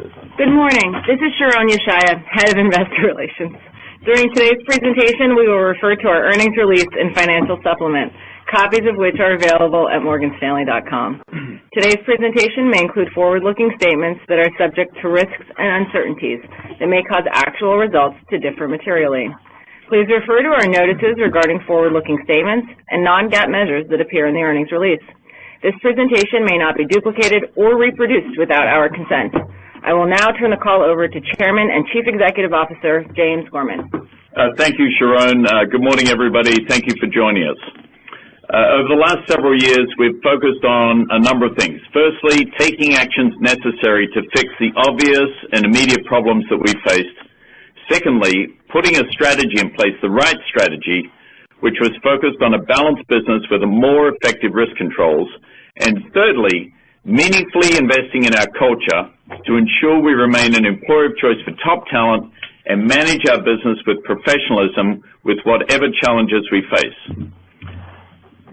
business. Good morning. This is Sharon Yeshaya, Head of Investor Relations. During today's presentation, we will refer to our earnings release and financial supplement, copies of which are available at morganstanley.com. Today's presentation may include forward-looking statements that are subject to risks and uncertainties that may cause actual results to differ materially. Please refer to our notices regarding forward-looking statements and non-GAAP measures that appear in the earnings release. This presentation may not be duplicated or reproduced without our consent. I will now turn the call over to Chairman and Chief Executive Officer James Gorman. Thank you, Sharon. Good morning, everybody. Thank you for joining us. Over the last several years, we've focused on a number of things. Firstly, taking actions necessary to fix the obvious and immediate problems that we faced. Secondly, putting a strategy in place, the right strategy, which was focused on a balanced business with a more effective risk controls. And thirdly, meaningfully investing in our culture to ensure we remain an employer of choice for top talent and manage our business with professionalism with whatever challenges we face.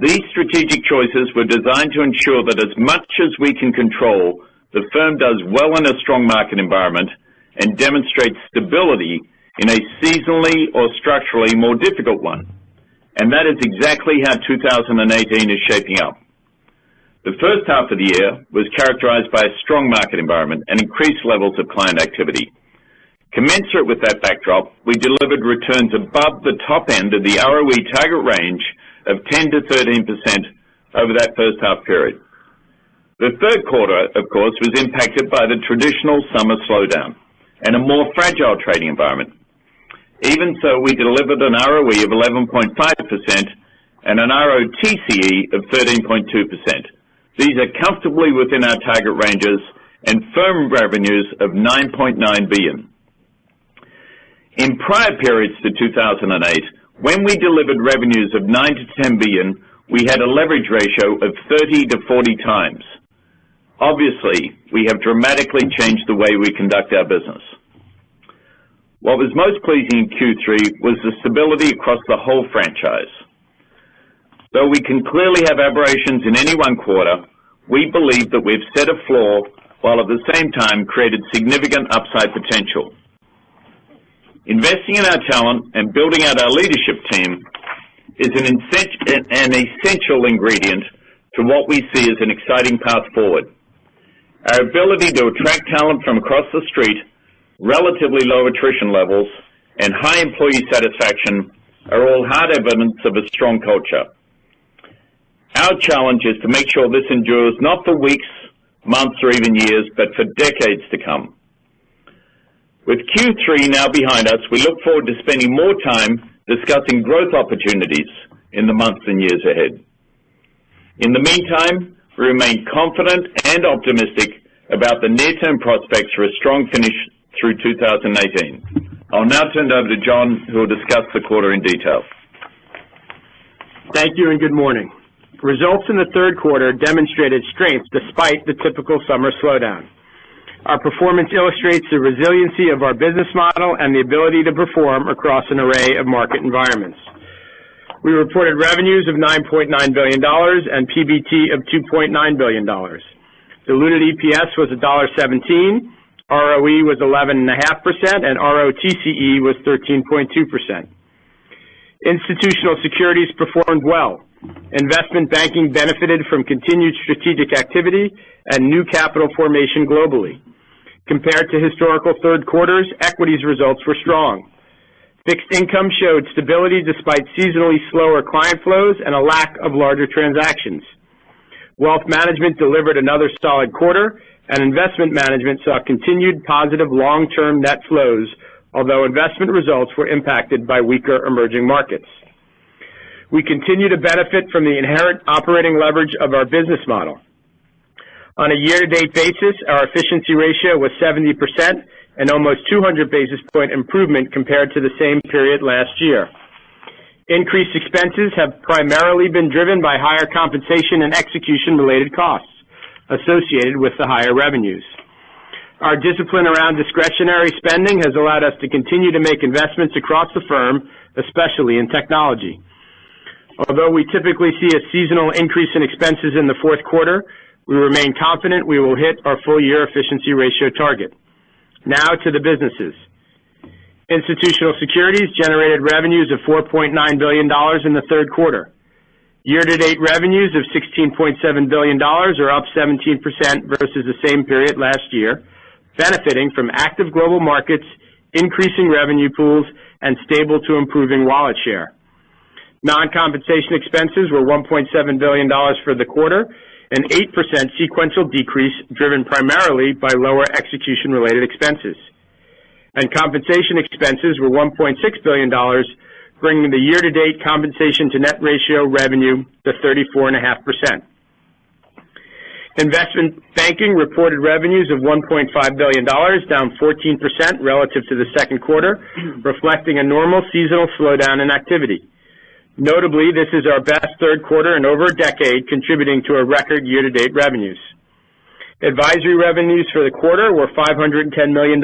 These strategic choices were designed to ensure that as much as we can control, the firm does well in a strong market environment and demonstrates stability in a seasonally or structurally more difficult one. And that is exactly how 2018 is shaping up. The first half of the year was characterized by a strong market environment and increased levels of client activity. Commensurate with that backdrop, we delivered returns above the top end of the ROE target range of 10 to 13% over that first half period. The third quarter, of course, was impacted by the traditional summer slowdown and a more fragile trading environment. Even so, we delivered an ROE of 11.5% and an ROTCE of 13.2%. These are comfortably within our target ranges and firm revenues of $9.9 billion. In prior periods to 2008, when we delivered revenues of $9 to $10 billion, we had a leverage ratio of 30 to 40 times. Obviously, we have dramatically changed the way we conduct our business. What was most pleasing in Q3 was the stability across the whole franchise. Though we can clearly have aberrations in any one quarter, we believe that we've set a floor while at the same time created significant upside potential. Investing in our talent and building out our leadership team is an essential ingredient to what we see as an exciting path forward. Our ability to attract talent from across the street, relatively low attrition levels, and high employee satisfaction are all hard evidence of a strong culture. Our challenge is to make sure this endures not for weeks, months, or even years, but for decades to come. With Q3 now behind us, we look forward to spending more time discussing growth opportunities in the months and years ahead. In the meantime, we remain confident and optimistic about the near-term prospects for a strong finish through 2018. I'll now turn it over to John, who will discuss the quarter in detail. Thank you and good morning. Results in the third quarter demonstrated strength despite the typical summer slowdown. Our performance illustrates the resiliency of our business model and the ability to perform across an array of market environments. We reported revenues of $9.9 billion and PBT of $2.9 billion. Diluted EPS was $1.17, ROE was 11.5%, and ROTCE was 13.2%. Institutional securities performed well. Investment banking benefited from continued strategic activity and new capital formation globally. Compared to historical third quarters, equities results were strong. Fixed income showed stability despite seasonally slower client flows and a lack of larger transactions. Wealth management delivered another solid quarter, and investment management saw continued positive long-term net flows, although investment results were impacted by weaker emerging markets. We continue to benefit from the inherent operating leverage of our business model. On a year-to-date basis, our efficiency ratio was 70%, an almost 200 basis point improvement compared to the same period last year. Increased expenses have primarily been driven by higher compensation and execution-related costs associated with the higher revenues. Our discipline around discretionary spending has allowed us to continue to make investments across the firm, especially in technology. Although we typically see a seasonal increase in expenses in the fourth quarter, we remain confident we will hit our full-year efficiency ratio target. Now to the businesses. Institutional Securities generated revenues of $4.9 billion in the third quarter. Year-to-date revenues of $16.7 billion are up 17% versus the same period last year, benefiting from active global markets, increasing revenue pools, and stable to improving wallet share. Non-compensation expenses were $1.7 billion for the quarter, an 8% sequential decrease driven primarily by lower execution-related expenses. And compensation expenses were $1.6 billion, bringing the year-to-date compensation to net ratio revenue to 34.5%. Investment banking reported revenues of $1.5 billion, down 14% relative to the second quarter, reflecting a normal seasonal slowdown in activity. Notably, this is our best third quarter in over a decade, contributing to a record year-to-date revenues. Advisory revenues for the quarter were $510 million.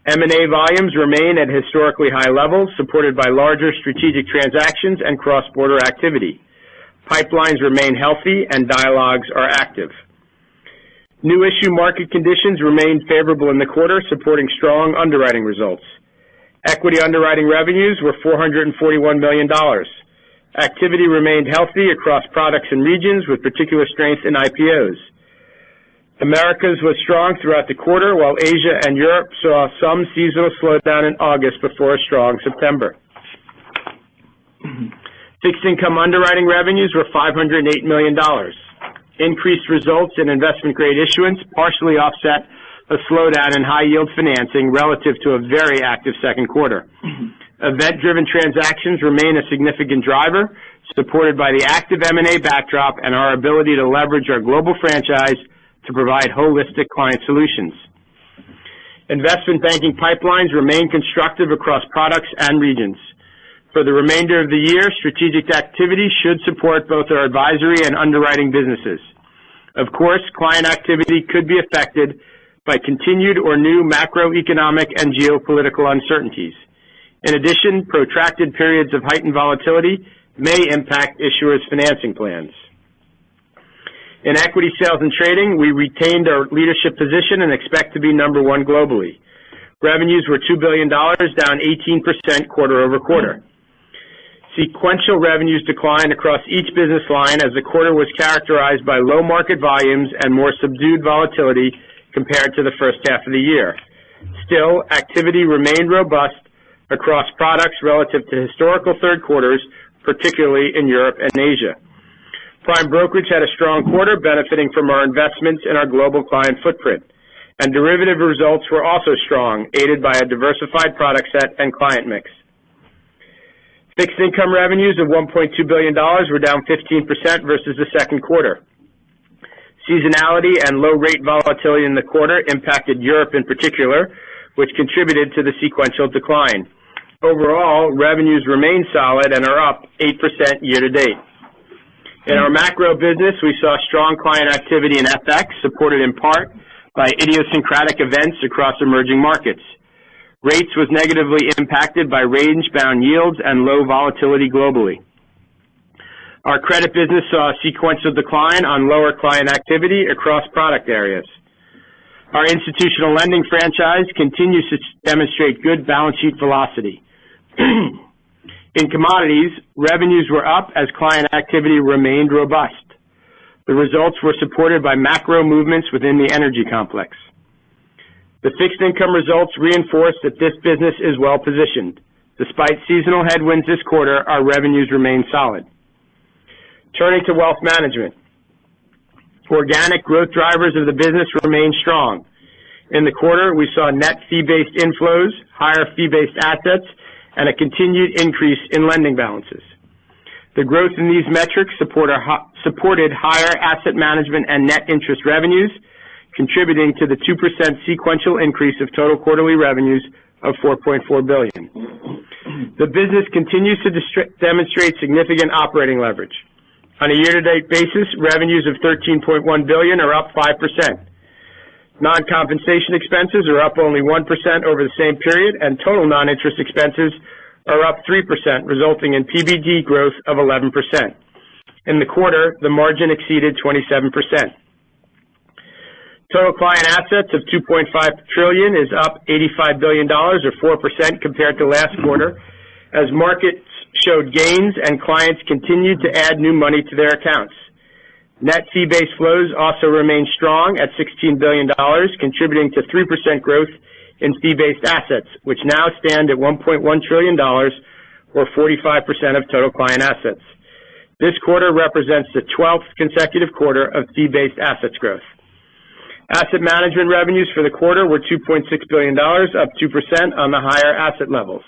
M&A volumes remain at historically high levels, supported by larger strategic transactions and cross-border activity. Pipelines remain healthy and dialogues are active. New issue market conditions remained favorable in the quarter, supporting strong underwriting results. Equity underwriting revenues were $441 million. Activity remained healthy across products and regions, with particular strength in IPOs. Americas was strong throughout the quarter, while Asia and Europe saw some seasonal slowdown in August before a strong September. Fixed income underwriting revenues were $508 million. Increased results in investment-grade issuance partially offset a slowdown in high-yield financing relative to a very active second quarter. Event-driven transactions remain a significant driver, supported by the active M&A backdrop and our ability to leverage our global franchise to provide holistic client solutions. Investment banking pipelines remain constructive across products and regions. For the remainder of the year, strategic activity should support both our advisory and underwriting businesses. Of course, client activity could be affected by continued or new macroeconomic and geopolitical uncertainties. In addition, protracted periods of heightened volatility may impact issuers' financing plans. In equity sales and trading, we retained our leadership position and expect to be number one globally. Revenues were $2 billion, down 18% quarter over quarter. Sequential revenues declined across each business line as the quarter was characterized by low market volumes and more subdued volatility compared to the first half of the year. Still, activity remained robust across products relative to historical third quarters, particularly in Europe and Asia. Prime brokerage had a strong quarter, benefiting from our investments in our global client footprint. And derivative results were also strong, aided by a diversified product set and client mix. Fixed income revenues of $1.2 billion were down 15% versus the second quarter. Seasonality and low rate volatility in the quarter impacted Europe in particular, which contributed to the sequential decline. Overall, revenues remain solid and are up 8% year-to-date. In our macro business, we saw strong client activity in FX, supported in part by idiosyncratic events across emerging markets. Rates was negatively impacted by range-bound yields and low volatility globally. Our credit business saw a sequential decline on lower client activity across product areas. Our institutional lending franchise continues to demonstrate good balance sheet velocity. In commodities, revenues were up as client activity remained robust. The results were supported by macro movements within the energy complex. The fixed income results reinforce that this business is well positioned. Despite seasonal headwinds this quarter, our revenues remain solid. Turning to wealth management. Organic growth drivers of the business remain strong. In the quarter, we saw net fee-based inflows, higher fee-based assets, and a continued increase in lending balances. The growth in these metrics supported higher asset management and net interest revenues, contributing to the 2% sequential increase of total quarterly revenues of $4.4 billion. The business continues to demonstrate significant operating leverage. On a year-to-date basis, revenues of $13.1 billion are up 5%. Non-compensation expenses are up only 1% over the same period, and total non-interest expenses are up 3%, resulting in PBD growth of 11%. In the quarter, the margin exceeded 27%. Total client assets of $2.5 trillion is up $85 billion, or 4% compared to last quarter, as markets showed gains and clients continued to add new money to their accounts. Net fee-based flows also remain strong at $16 billion, contributing to 3% growth in fee-based assets, which now stand at $1.1 trillion, or 45% of total client assets. This quarter represents the 12th consecutive quarter of fee-based assets growth. Asset management revenues for the quarter were $2.6 billion, up 2% on the higher asset levels.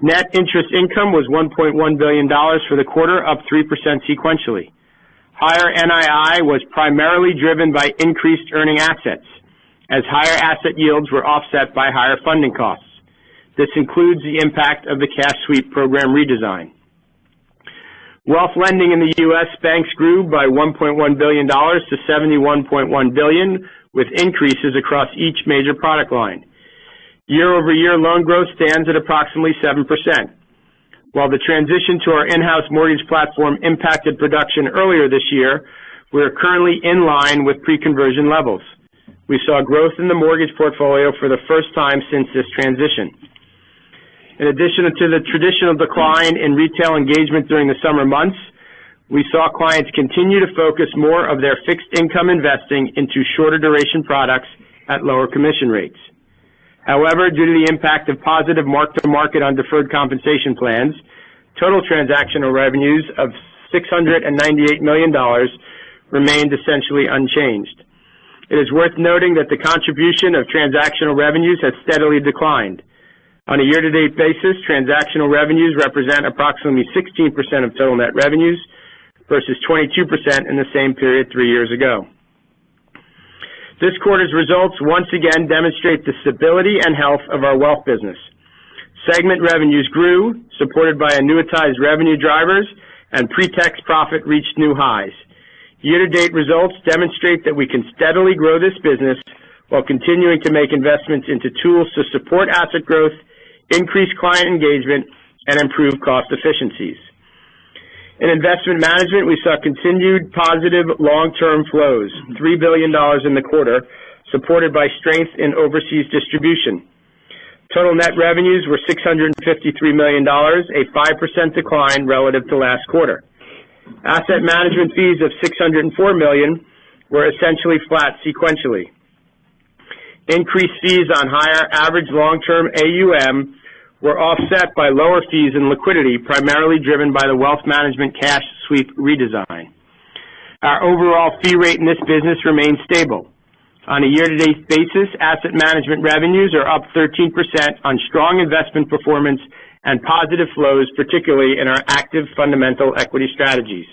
Net interest income was $1.1 billion for the quarter, up 3% sequentially. Higher NII was primarily driven by increased earning assets, as higher asset yields were offset by higher funding costs. This includes the impact of the cash sweep program redesign. Wealth lending in the U.S. banks grew by $1.1 billion to $71.1 billion, with increases across each major product line. Year-over-year loan growth stands at approximately 7%. While the transition to our in-house mortgage platform impacted production earlier this year, we are currently in line with pre-conversion levels. We saw growth in the mortgage portfolio for the first time since this transition. In addition to the traditional decline in retail engagement during the summer months, we saw clients continue to focus more of their fixed income investing into shorter duration products at lower commission rates. However, due to the impact of positive mark-to-market on deferred compensation plans, total transactional revenues of $698 million remained essentially unchanged. It is worth noting that the contribution of transactional revenues has steadily declined. On a year-to-date basis, transactional revenues represent approximately 16% of total net revenues versus 22% in the same period 3 years ago. This quarter's results once again demonstrate the stability and health of our wealth business. Segment revenues grew, supported by annuitized revenue drivers, and pre-tax profit reached new highs. Year-to-date results demonstrate that we can steadily grow this business while continuing to make investments into tools to support asset growth, increase client engagement, and improve cost efficiencies. In investment management, we saw continued positive long-term flows, $3 billion in the quarter, supported by strength in overseas distribution. Total net revenues were $653 million, a 5% decline relative to last quarter. Asset management fees of $604 million were essentially flat sequentially. Increased fees on higher average long-term AUM were offset by lower fees in liquidity, primarily driven by the wealth management cash sweep redesign. Our overall fee rate in this business remains stable. On a year-to-date basis, asset management revenues are up 13% on strong investment performance and positive flows, particularly in our active fundamental equity strategies.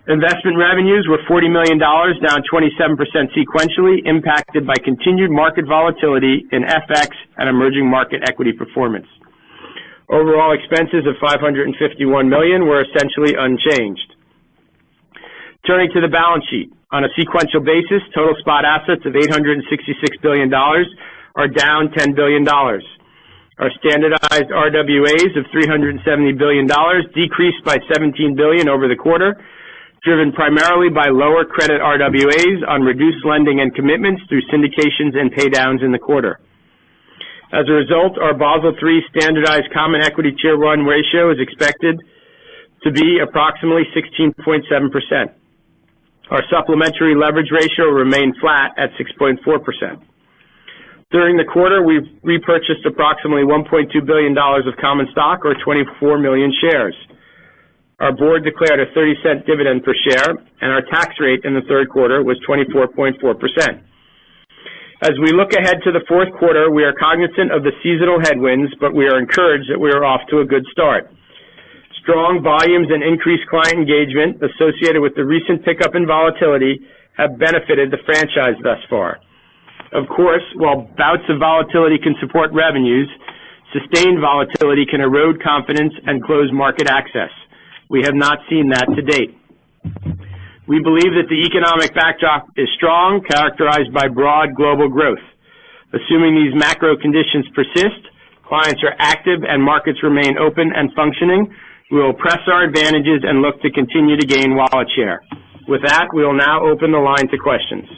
Investment revenues were $40 million, down 27% sequentially, impacted by continued market volatility in FX and emerging market equity performance. Overall expenses of $551 million were essentially unchanged. Turning to the balance sheet. On a sequential basis, total spot assets of $866 billion are down $10 billion. Our standardized RWAs of $370 billion decreased by $17 billion over the quarter, driven primarily by lower credit RWAs on reduced lending and commitments through syndications and paydowns in the quarter. As a result, our Basel III standardized common equity Tier 1 ratio is expected to be approximately 16.7%. Our supplementary leverage ratio remained flat at 6.4%. During the quarter, we repurchased approximately $1.2 billion of common stock, or 24 million shares. Our board declared a 30-cent dividend per share, and our tax rate in the third quarter was 24.4%. As we look ahead to the fourth quarter, we are cognizant of the seasonal headwinds, but we are encouraged that we are off to a good start. Strong volumes and increased client engagement associated with the recent pickup in volatility have benefited the franchise thus far. Of course, while bouts of volatility can support revenues, sustained volatility can erode confidence and close market access. We have not seen that to date. We believe that the economic backdrop is strong, characterized by broad global growth. Assuming these macro conditions persist, clients are active, and markets remain open and functioning, we will press our advantages and look to continue to gain wallet share. With that, we will now open the line to questions.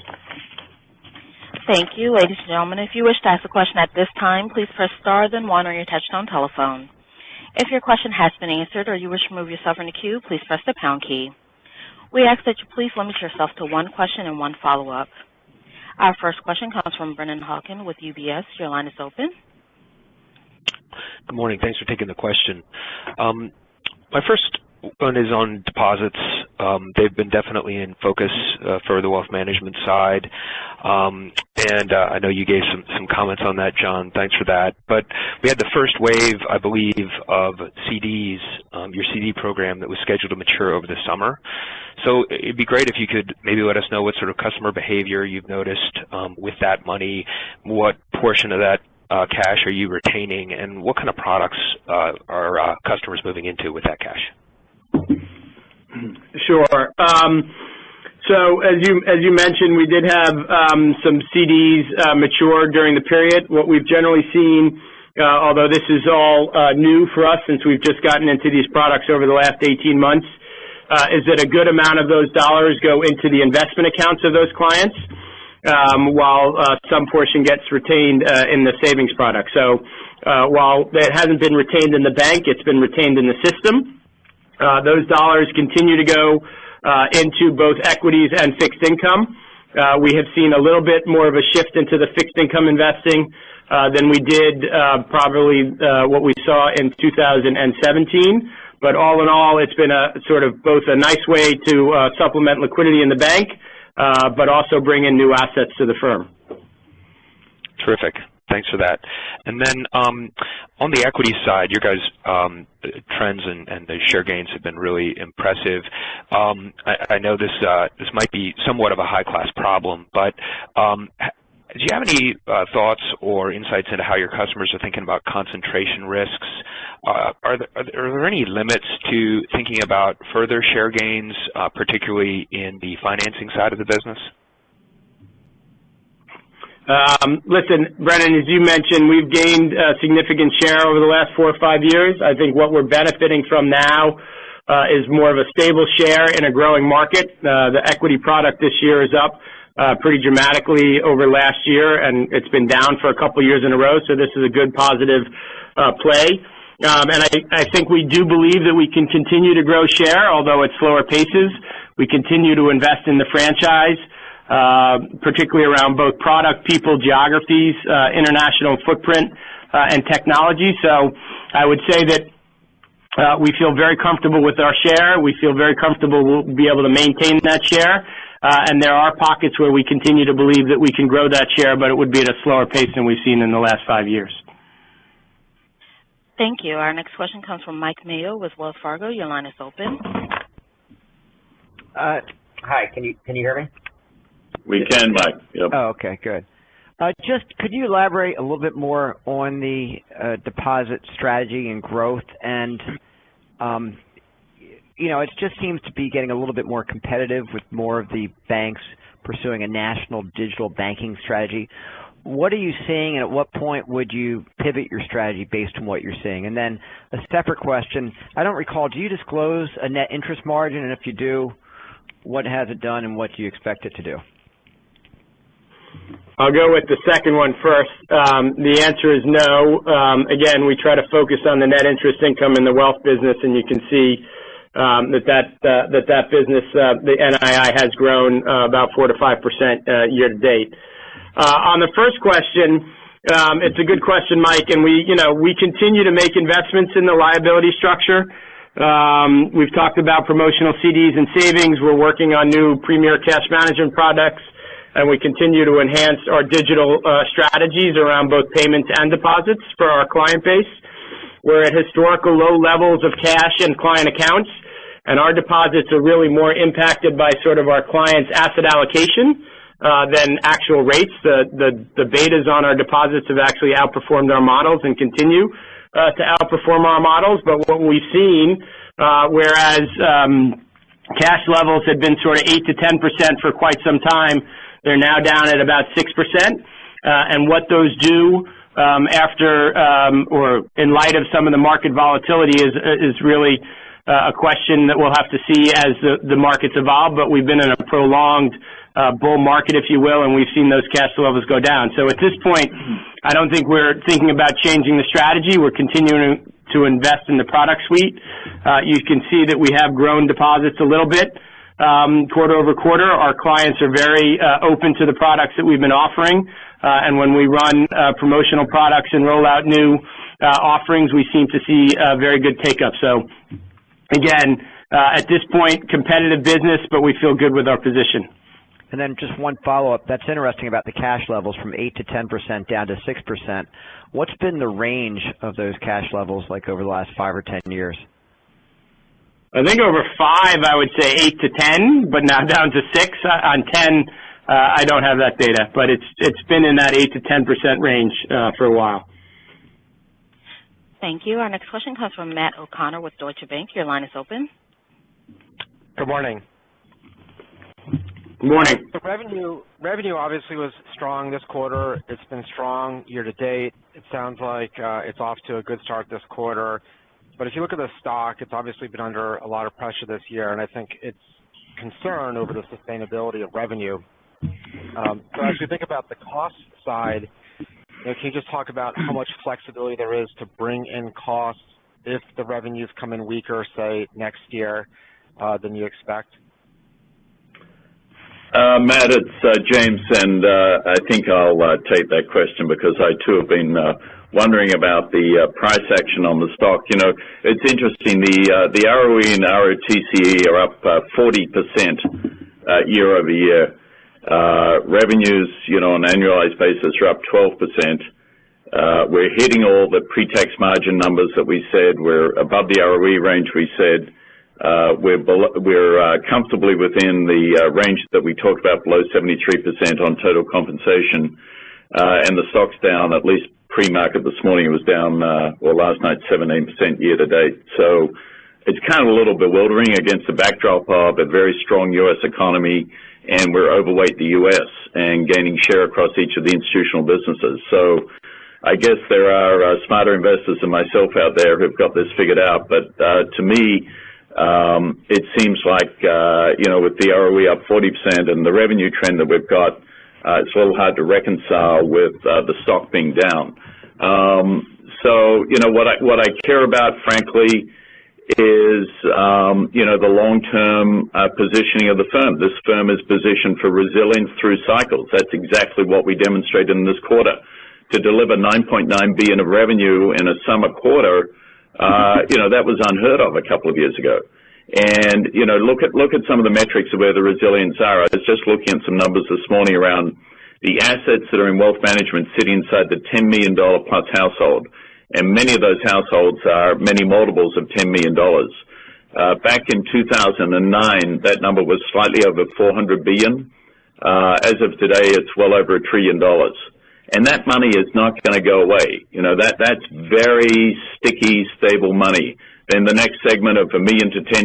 Thank you. Ladies and gentlemen, if you wish to ask a question at this time, please press star then one on your touch-tone telephone. If your question has been answered or you wish to remove yourself from the queue, please press the pound key. We ask that you please limit yourself to one question and one follow-up. Our first question comes from Brennan Hawken with UBS. Your line is open. Good morning. Thanks for taking the question. My first one is on deposits. They've been definitely in focus for the wealth management side. And I know you gave some comments on that, John. Thanks for that. But we had the first wave, I believe, of CDs, your CD program that was scheduled to mature over the summer. So it'd be great if you could maybe let us know what sort of customer behavior you've noticed with that money, what portion of that cash are you retaining, and what kind of products are customers moving into with that cash? Sure. So as you mentioned, we did have some CDs mature during the period. What we've generally seen, although this is all new for us since we've just gotten into these products over the last 18 months, is that a good amount of those dollars go into the investment accounts of those clients, while some portion gets retained in the savings product. So while it hasn't been retained in the bank, it's been retained in the system. Those dollars continue to go into both equities and fixed income. We have seen a little bit more of a shift into the fixed income investing than we did probably what we saw in 2017. But all in all, it's been a sort of both a nice way to supplement liquidity in the bank, but also bring in new assets to the firm. Terrific. Thanks for that. And then on the equity side, your guys' trends and the share gains have been really impressive. I know this might be somewhat of a high-class problem, but do you have any thoughts or insights into how your customers are thinking about concentration risks? Are there any limits to thinking about further share gains, particularly in the financing side of the business? Listen, Brennan, as you mentioned, we've gained significant share over the last 4 or 5 years. I think what we're benefiting from now is more of a stable share in a growing market. The equity product this year is up pretty dramatically over last year, and it's been down for a couple of years in a row, so this is a good positive play. And I think we do believe that we can continue to grow share, although at slower paces. We continue to invest in the franchise, particularly around both product, people, geographies, international footprint, and technology. So I would say that we feel very comfortable with our share. We feel very comfortable we'll be able to maintain that share. And there are pockets where we continue to believe that we can grow that share, but it would be at a slower pace than we've seen in the last 5 years. Thank you. Our next question comes from Mike Mayo with Wells Fargo. Your line is open. Hi. Can you hear me? We can, Mike. Yep. Oh, okay, good. Just could you elaborate a little bit more on the deposit strategy and growth? And, you know, it just seems to be getting a little bit more competitive with more of the banks pursuing a national digital banking strategy. What are you seeing, and at what point would you pivot your strategy based on what you're seeing? And then a separate question, I don't recall, do you disclose a net interest margin? And if you do, what has it done and what do you expect it to do? I'll go with the second one first. The answer is no. Again, we try to focus on the net interest income in the wealth business, and you can see that business, the NII has grown about 4 to 5% year to date. On the first question, it's a good question, Mike, and we continue to make investments in the liability structure. We've talked about promotional CDs and savings. We're working on new premier cash management products, and we continue to enhance our digital strategies around both payments and deposits for our client base. We're at historical low levels of cash and client accounts, and our deposits are really more impacted by sort of our clients' asset allocation than actual rates. The betas on our deposits have actually outperformed our models and continue to outperform our models. But what we've seen, whereas cash levels had been sort of 8 to 10% for quite some time, they're now down at about 6%. And what those do after or in light of some of the market volatility is really a question that we'll have to see as the markets evolve, but we've been in a prolonged bull market, if you will, and we've seen those cash levels go down. So at this point, I don't think we're thinking about changing the strategy. We're continuing to invest in the product suite. You can see that we have grown deposits a little bit quarter over quarter. Our clients are very open to the products that we've been offering, and when we run promotional products and roll out new offerings, we seem to see very good take-up. So, again, at this point, competitive business, but we feel good with our position. And then just one follow-up. That's interesting about the cash levels from 8 to 10% down to 6%. What's been the range of those cash levels like over the last 5 or 10 years? I think over 5, I would say 8 to 10, but now down to 6. On 10, I don't have that data, but it's been in that 8 to 10% range for a while. Thank you. Our next question comes from Matt O'Connor with Deutsche Bank. Your line is open. Good morning. Good morning. The revenue obviously was strong this quarter. It's been strong year to date. It sounds like it's off to a good start this quarter. But if you look at the stock, it's obviously been under a lot of pressure this year, and I think it's concern over the sustainability of revenue. So as you think about the cost side, can you just talk about how much flexibility there is to bring in costs if the revenues come in weaker, say, next year than you expect? Matt, it's James, and I think I'll take that question because I, too, have been wondering about the price action on the stock. You know, it's interesting. The ROE and ROTCE are up 40% year over year. Revenues, you know, on an annualized basis are up 12%. We're hitting all the pre-tax margin numbers that we said. We're above the ROE range we said. We're comfortably within the range that we talked about, below 73% on total compensation. And the stock's down, at least pre-market this morning, it was down, or last night, 17% year to date. So it's kind of a little bewildering against the backdrop of a very strong U.S. economy, and we're overweight the U.S. and gaining share across each of the institutional businesses. So I guess there are smarter investors than myself out there who've got this figured out. But to me, it seems like, you know, with the ROE up 40% and the revenue trend that we've got, it's a little hard to reconcile with the stock being down. So, you know, what I care about, frankly, is, you know, the long-term positioning of the firm. This firm is positioned for resilience through cycles. That's exactly what we demonstrated in this quarter. To deliver $9.9 billion of revenue in a summer quarter, you know, that was unheard of a couple of years ago. And, you know, look at some of the metrics of where the resilience are. I was just looking at some numbers this morning around the assets that are in wealth management sitting inside the $10 million plus household. And many of those households are many multiples of $10 million. Back in 2009, that number was slightly over $400 billion. As of today, it's well over $1 trillion. And that money is not going to go away. You know, that's very sticky, stable money. Then the next segment of $1 million to $10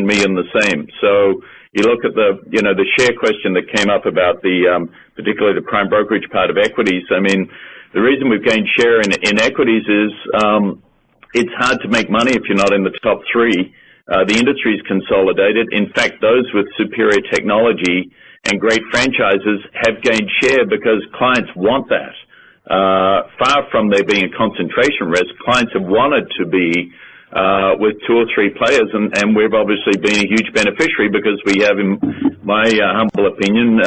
million, the same. So you look at the, you know, the share question that came up about the, particularly the prime brokerage part of equities. I mean, the reason we've gained share in equities is it's hard to make money if you're not in the top three. The industry's consolidated. In fact, those with superior technology and great franchises have gained share because clients want that. Far from there being a concentration risk, clients have wanted to be with 2 or 3 players, and we've obviously been a huge beneficiary because we have, in my humble opinion,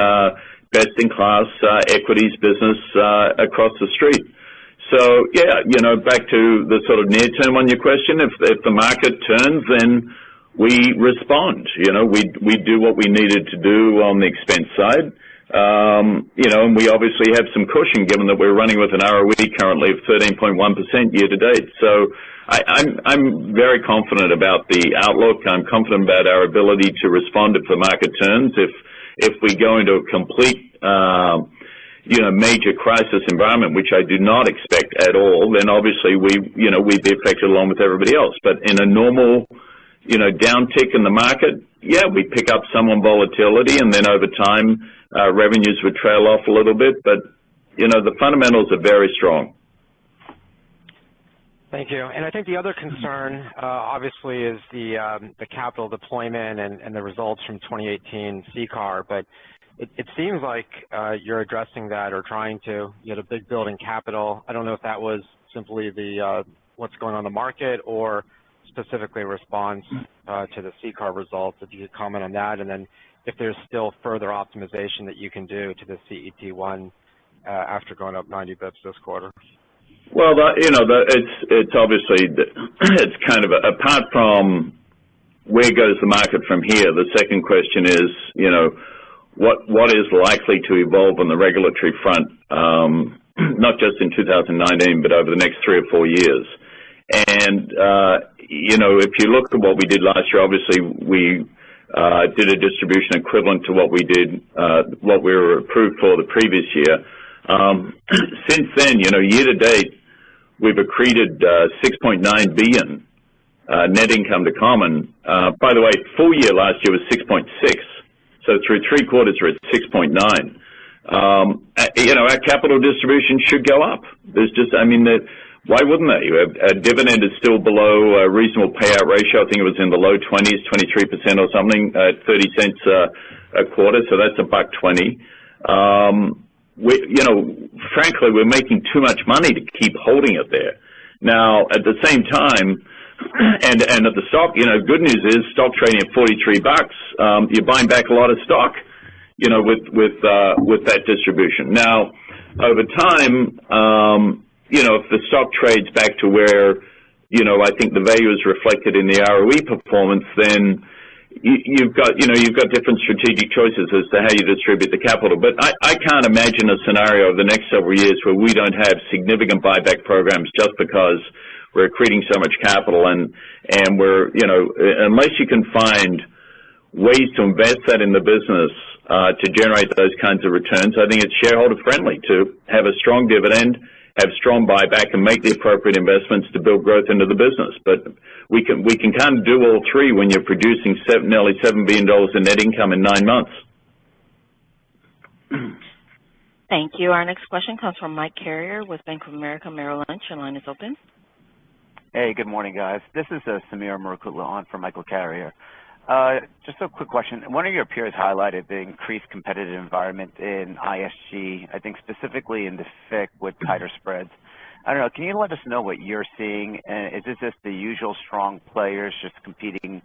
best-in-class equities business across the street. So, yeah, you know, back to the sort of near term on your question, if the market turns, then we respond. You know, we do what we needed to do on the expense side. You know, and we obviously have some cushion given that we're running with an ROE currently of 13.1% year to date. So I'm very confident about the outlook. I'm confident about our ability to respond if the market turns. If we go into a complete, you know, major crisis environment, which I do not expect at all, then obviously we'd be affected along with everybody else. But in a normal, you know, downtick in the market, yeah, we pick up some on volatility, and then over time, revenues would trail off a little bit. But, you know, the fundamentals are very strong. Thank you. And I think the other concern, obviously, is the capital deployment and the results from 2018 CCAR. But it seems like you're addressing that or trying to. You had a big build in capital. I don't know if that was simply the what's going on in the market or specifically a response to the CCAR results. If you could comment on that, and then if there's still further optimization that you can do to the CET1 after going up 90 bips this quarter. Well, it's obviously, it's kind of, apart from where goes the market from here, the second question is, what is likely to evolve on the regulatory front, not just in 2019, but over the next 3 or 4 years. And, if you look at what we did last year, obviously we did a distribution equivalent to what we did, what we were approved for the previous year. Since then, year to date, we've accreted $6.9 billion net income to common. By the way, full year last year was 6.6. So through 3 quarters, we're at 6.9. Our capital distribution should go up. There's just, why wouldn't they? Our dividend is still below a reasonable payout ratio. I think it was in the low 20s, 23% or something, at 30 cents a quarter. So that's $1.20. Frankly, we're making too much money to keep holding it there. Now, at the same time, and at the stock, good news is stock trading at $43. You're buying back a lot of stock, with that distribution. Now, over time, if the stock trades back to where, I think the value is reflected in the ROE performance, then you've got different strategic choices as to how you distribute the capital. But I can't imagine a scenario over the next several years where we don't have significant buyback programs just because we're accreting so much capital and we're, unless you can find ways to invest that in the business to generate those kinds of returns, I think it's shareholder friendly to have a strong dividend, have strong buyback, and make the appropriate investments to build growth into the business. But we can kind of do all three when you're producing nearly $7 billion in net income in 9 months. Thank you. Our next question comes from Mike Carrier with Bank of America Merrill Lynch. Your line is open. Hey, good morning, guys. This is Samir Murukutla on for Michael Carrier. Just a quick question. One of your peers highlighted the increased competitive environment in ISG, I think specifically in the FICC with tighter spreads. I don't know, can you let us know what you're seeing? Is this just the usual strong players just competing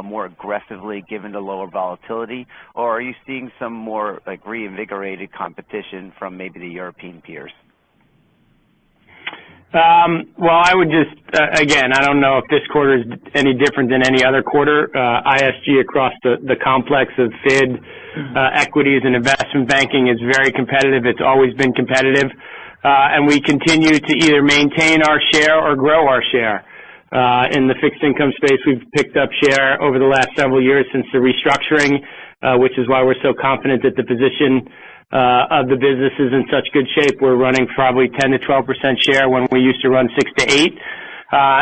more aggressively given the lower volatility? Or are you seeing some more like reinvigorated competition from maybe the European peers? Well, I would just, again, I don't know if this quarter is any different than any other quarter. ISG across the complex of FID, equities, and investment banking is very competitive. It's always been competitive. And we continue to either maintain our share or grow our share. In the fixed income space, we've picked up share over the last several years since the restructuring, which is why we're so confident that the position of the business is in such good shape. We're running probably 10 to 12% share when we used to run 6 to 8.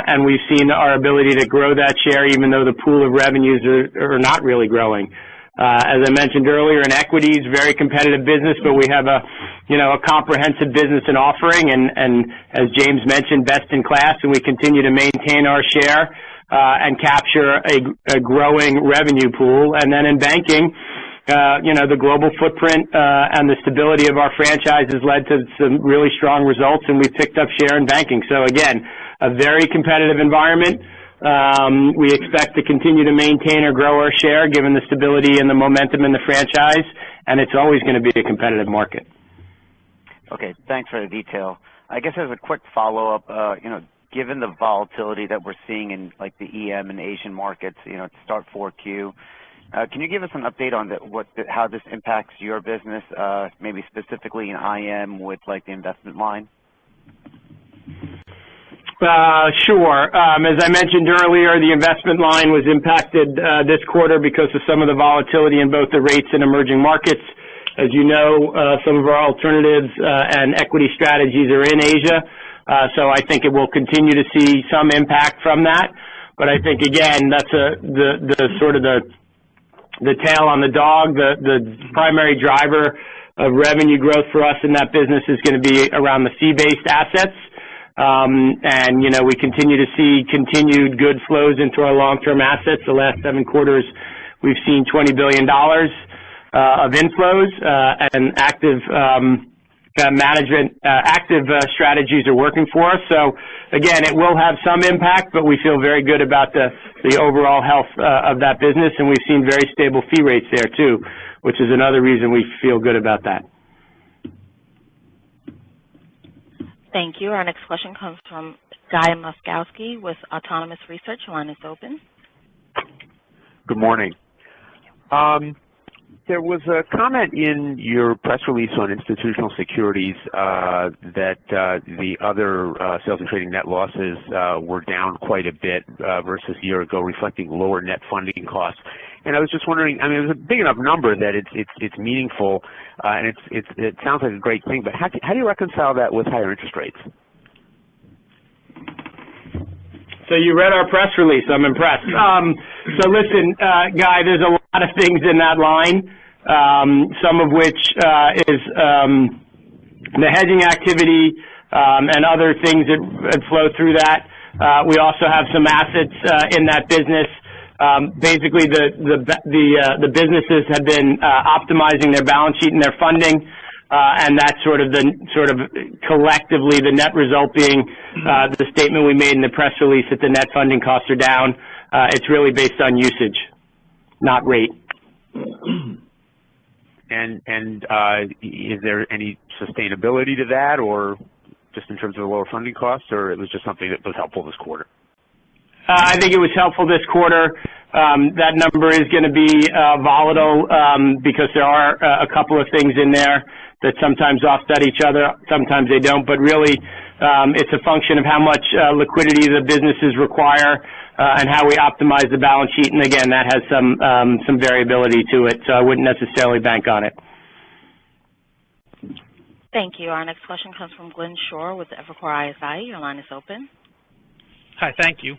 And we've seen our ability to grow that share even though the pool of revenues are not really growing. As I mentioned earlier, in equities, very competitive business, but we have a comprehensive business and offering, and as James mentioned, best in class, and we continue to maintain our share and capture a growing revenue pool. And then in banking, the global footprint and the stability of our franchise has led to some really strong results, and we've picked up share in banking. So again, a very competitive environment. We expect to continue to maintain or grow our share given the stability and the momentum in the franchise, and it's always going to be a competitive market. Okay, thanks for the detail. I guess as a quick follow-up, given the volatility that we're seeing in like the EM and Asian markets, to start 4Q, can you give us an update on how this impacts your business, maybe specifically in IM with like the investment line? Sure. As I mentioned earlier, the investment line was impacted this quarter because of some of the volatility in both the rates and emerging markets. As you know, some of our alternatives and equity strategies are in Asia, so I think it will continue to see some impact from that. But I think, again, that's the tail on the dog. The primary driver of revenue growth for us in that business is going to be around the fee-based assets. And, we continue to see continued good flows into our long-term assets. The last 7 quarters, we've seen $20 billion of inflows, and active active strategies are working for us. So, again, it will have some impact, but we feel very good about the overall health of that business, and we've seen very stable fee rates there, too, which is another reason we feel good about that. Thank you. Our next question comes from Guy Moskowski with Autonomous Research. Your line is open. Good morning. There was a comment in your press release on institutional securities that the other sales and trading net losses were down quite a bit versus a year ago, reflecting lower net funding costs. And I was just wondering, I mean, it was a big enough number that it's meaningful, and it sounds like a great thing, but how do you reconcile that with higher interest rates? So you read our press release. I'm impressed. So listen, Guy, there's a lot of things in that line, some of which is the hedging activity and other things that flow through that. We also have some assets in that business. Basically, the businesses have been optimizing their balance sheet and their funding. And that's sort of collectively the net result being the statement we made in the press release that the net funding costs are down. It's really based on usage, not rate. And is there any sustainability to that, or just in terms of the lower funding costs, or it was just something that was helpful this quarter? I think it was helpful this quarter. That number is going to be volatile because there are a couple of things in there that sometimes offset each other, sometimes they don't, but really it's a function of how much liquidity the businesses require and how we optimize the balance sheet, and again, that has some variability to it, so I wouldn't necessarily bank on it. Thank you. Our next question comes from Glenn Schorr with Evercore ISI. Your line is open. Hi, thank you.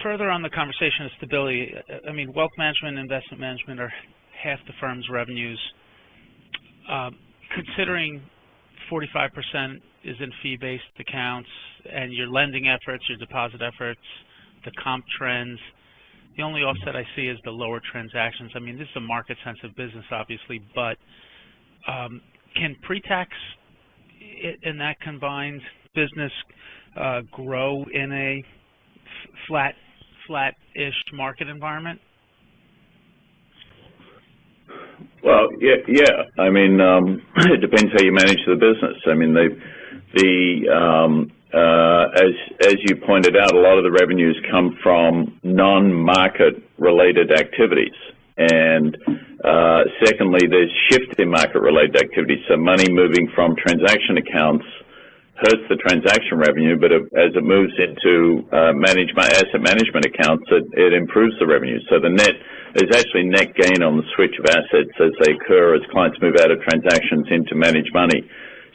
Further on the conversation of stability, I mean, wealth management and investment management are half the firm's revenues. Considering 45% is in fee-based accounts and your lending efforts, your deposit efforts, the comp trends, the only offset I see is the lower transactions. I mean, this is a market-sensitive business, obviously, but can pre-tax in that combined business grow in a flat-ish market environment? Well, yeah. I mean, it depends how you manage the business. I mean, as you pointed out, a lot of the revenues come from non-market related activities, and secondly, there's shift in market related activities. So money moving from transaction accounts hurts the transaction revenue, but as it moves into asset management accounts, it improves the revenue. So there's actually net gain on the switch of assets as they occur as clients move out of transactions into managed money.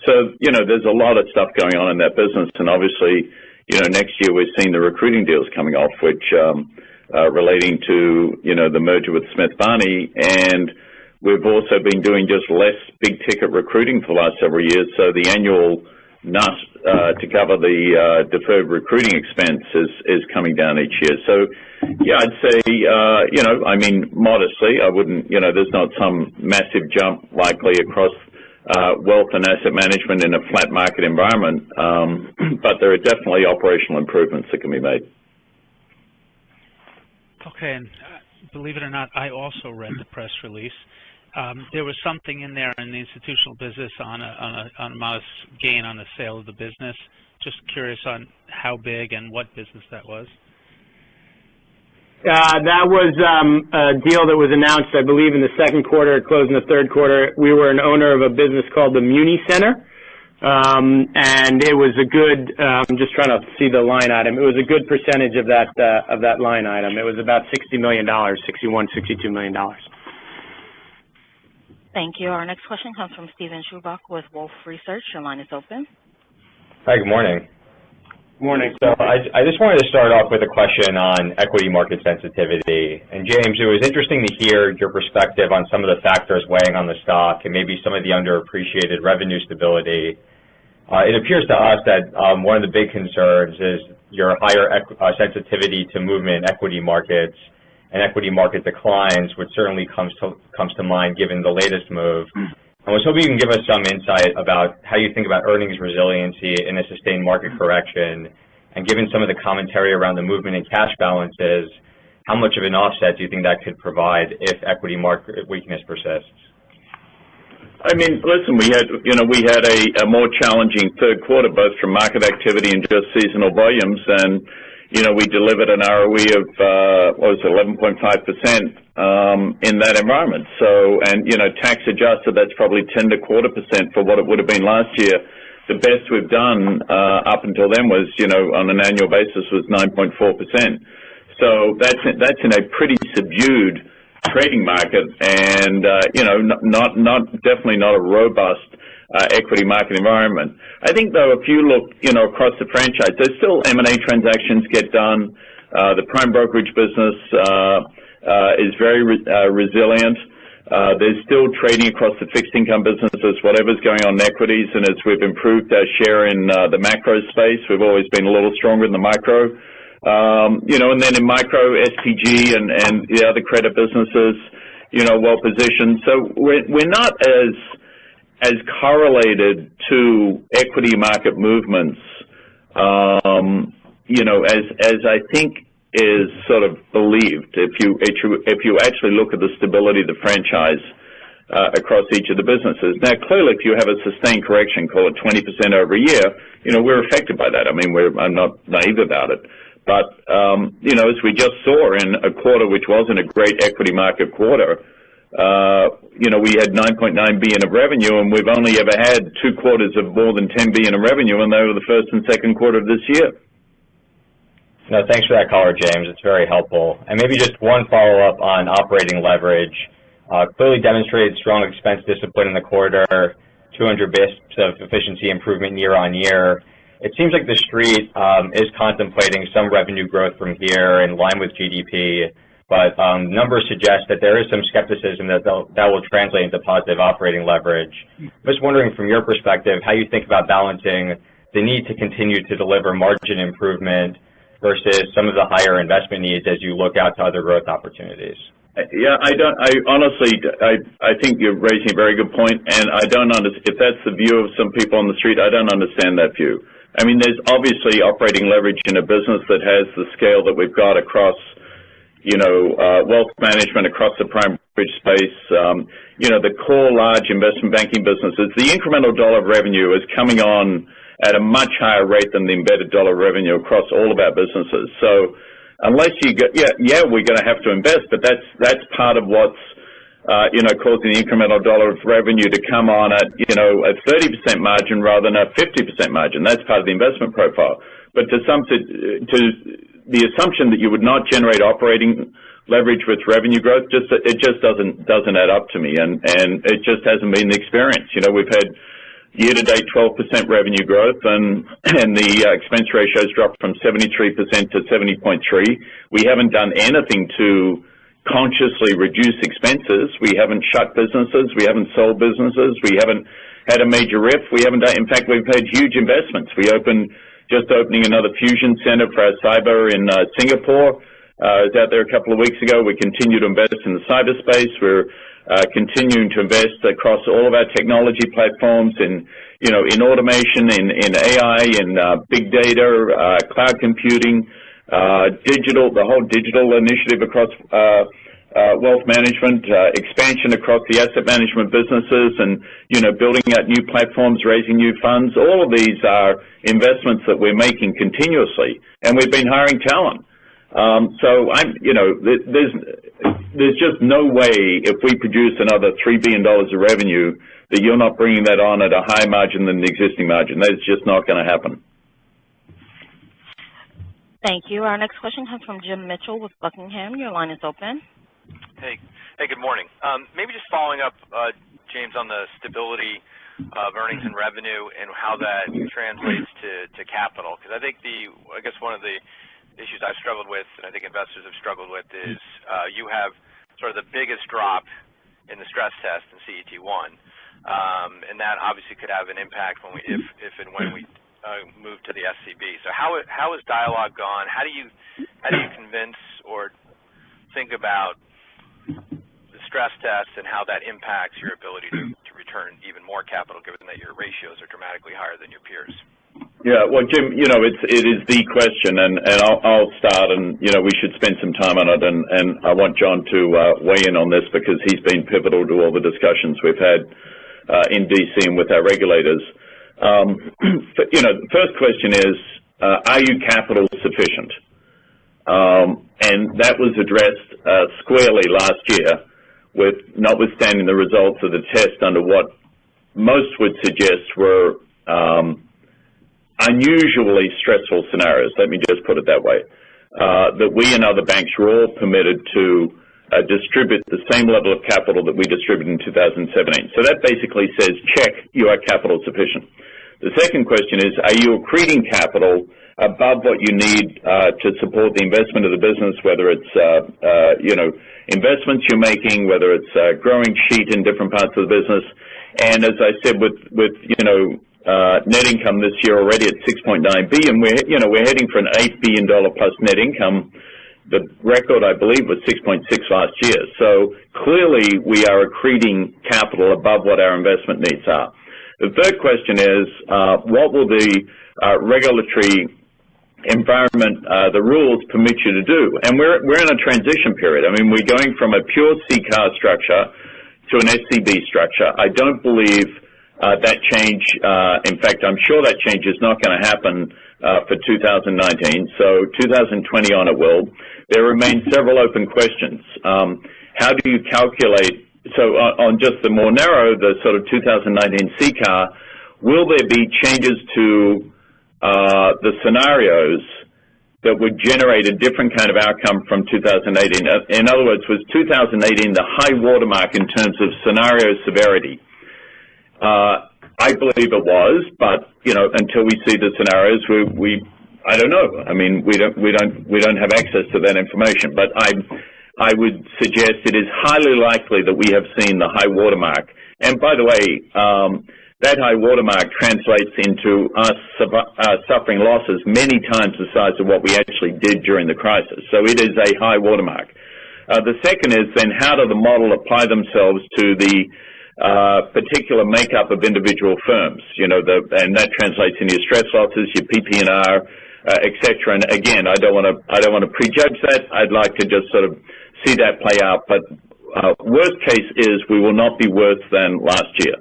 So, there's a lot of stuff going on in that business, and obviously, next year we're seeing the recruiting deals coming off, which relating to, the merger with Smith Barney, and we've also been doing just less big ticket recruiting for the last several years, so the annual NUS to cover the deferred recruiting expense is coming down each year. So, yeah, I'd say, I mean, modestly, I wouldn't, there's not some massive jump likely across wealth and asset management in a flat market environment, but there are definitely operational improvements that can be made. Okay, and believe it or not, I also read the press release. There was something in there in the institutional business on a modest gain on the sale of the business. Just curious on how big and what business that was. That was a deal that was announced, I believe, in the second quarter. It closed in the third quarter. We were an owner of a business called the Muni Center, and it was a good. I'm just trying to see the line item. It was a good percentage of that line item. It was about $60 million, $61, $62 million. Thank you. Our next question comes from Steven Chubak with Wolfe Research. Your line is open. Hi, good morning. Morning. So I just wanted to start off with a question on equity market sensitivity. And James, it was interesting to hear your perspective on some of the factors weighing on the stock and maybe some of the underappreciated revenue stability. It appears to us that one of the big concerns is your higher sensitivity to movement in equity markets and equity market declines, which certainly comes to mind given the latest move. I was hoping you can give us some insight about how you think about earnings resiliency in a sustained market correction, and given some of the commentary around the movement in cash balances, how much of an offset do you think that could provide if equity market weakness persists? I mean, listen, we had a more challenging third quarter, both from market activity and just seasonal volumes, and we delivered an ROE of 11.5% in that environment. So, and tax adjusted, that's probably 10.25% for what it would have been last year. The best we've done up until then was, on an annual basis, was 9.4%. So that's in a pretty subdued trading market, and definitely not a robust equity market environment. I think, though, if you look, across the franchise, there's still M&A transactions get done. The prime brokerage business is very resilient. There's still trading across the fixed income businesses, whatever's going on in equities, and as we've improved our share in the macro space, we've always been a little stronger in the micro. And then in micro, SPG and the other credit businesses, well positioned. So we're not as correlated to equity market movements, as I think is sort of believed. If you actually look at the stability of the franchise across each of the businesses. Now, clearly, if you have a sustained correction, call it 20% over a year, we're affected by that. I mean, I'm not naive about it. But, as we just saw in a quarter which wasn't a great equity market quarter, we had $9.9 billion of revenue, and we've only ever had 2 quarters of more than $10 billion of revenue, and they were the first and second quarter of this year. No, thanks for that color, James. It's very helpful. And maybe just one follow-up on operating leverage. Clearly demonstrated strong expense discipline in the quarter, 200 basis points of efficiency improvement year on year. It seems like the Street is contemplating some revenue growth from here in line with GDP, but numbers suggest that there is some skepticism that will translate into positive operating leverage. Just wondering from your perspective how you think about balancing the need to continue to deliver margin improvement versus some of the higher investment needs as you look out to other growth opportunities. Yeah, I think you're raising a very good point, and I don't understand, if that's the view of some people on the Street, I don't understand that view. I mean, there's obviously operating leverage in a business that has the scale that we've got across, wealth management, across the prime brokerage space, the core large investment banking businesses. The incremental dollar of revenue is coming on at a much higher rate than the embedded dollar revenue across all of our businesses. So unless you get, we're going to have to invest, but that's part of what's, causing the incremental dollar of revenue to come on at, a 30% margin rather than a 50% margin. That's part of the investment profile. But to the assumption that you would not generate operating leverage with revenue growth, it just doesn't add up to me, and it just hasn't been the experience. We've had year-to-date 12% revenue growth, and the expense ratio has dropped from 73% to 70.3%. We haven't done anything to consciously reduce expenses. We haven't shut businesses. We haven't sold businesses. We haven't had a major RIF. We haven't done, in fact, we've had huge investments. We just opening another fusion center for our cyber in Singapore. I was out there a couple of weeks ago. We continue to invest in the cyberspace. We're continuing to invest across all of our technology platforms in automation, in AI, in big data, cloud computing, digital, the whole digital initiative across wealth management, expansion across the asset management businesses, and building out new platforms, raising new funds. All of these are investments that we're making continuously, and we've been hiring talent. So there's just no way if we produce another $3 billion of revenue that you're not bringing that on at a higher margin than the existing margin. That's just not going to happen. Thank you. Our next question comes from Jim Mitchell with Buckingham. Your line is open. Hey, good morning. Maybe just following up, James, on the stability of earnings and revenue and how that translates to capital, because I think I guess one of the issues I've struggled with, and I think investors have struggled with, is you have sort of the biggest drop in the stress test in CET1. and that obviously could have an impact when if and when we move to the SCB. So how has dialogue gone? How do you convince or think about the stress test and how that impacts your ability to return even more capital, given that your ratios are dramatically higher than your peers? Yeah, well, Jim, it is the question, and I'll start, and we should spend some time on it, and I want John to weigh in on this because he's been pivotal to all the discussions we've had in DC and with our regulators. The first question is, are you capital sufficient? And that was addressed squarely last year, with notwithstanding the results of the test under what most would suggest were unusually stressful scenarios, let me just put it that way, that we and other banks were all permitted to distribute the same level of capital that we distributed in 2017. So that basically says, check, you are capital sufficient. The second question is, are you accreting capital above what you need to support the investment of the business, whether it's, investments you're making, whether it's growing sheet in different parts of the business. And as I said, with net income this year already at $6.9 billion, we're heading for an $8 billion plus net income. The record, I believe, was 6.6 last year. So clearly, we are accreting capital above what our investment needs are. The third question is, what will the regulatory environment, the rules permit you to do? And we're in a transition period. I mean, we're going from a pure CCAR structure to an SCB structure. I don't believe that change, in fact, I'm sure that change is not going to happen for 2019, so 2020 on it will. There remain several open questions. How do you calculate, so on just the more narrow, the sort of 2019 CCAR, will there be changes to the scenarios that would generate a different kind of outcome from 2018? In other words, was 2018 the high watermark in terms of scenario severity? I believe it was, but until we see the scenarios, I don't know. I mean, we don't have access to that information. But I would suggest it is highly likely that we have seen the high watermark. And by the way, that high watermark translates into us suffering losses many times the size of what we actually did during the crisis. So it is a high watermark. The second is then, how do the model apply themselves to the particular makeup of individual firms, and that translates into your stress losses, your PP&R, et cetera. And again, I don't want to prejudge that. I'd like to just sort of see that play out. But worst case is we will not be worse than last year,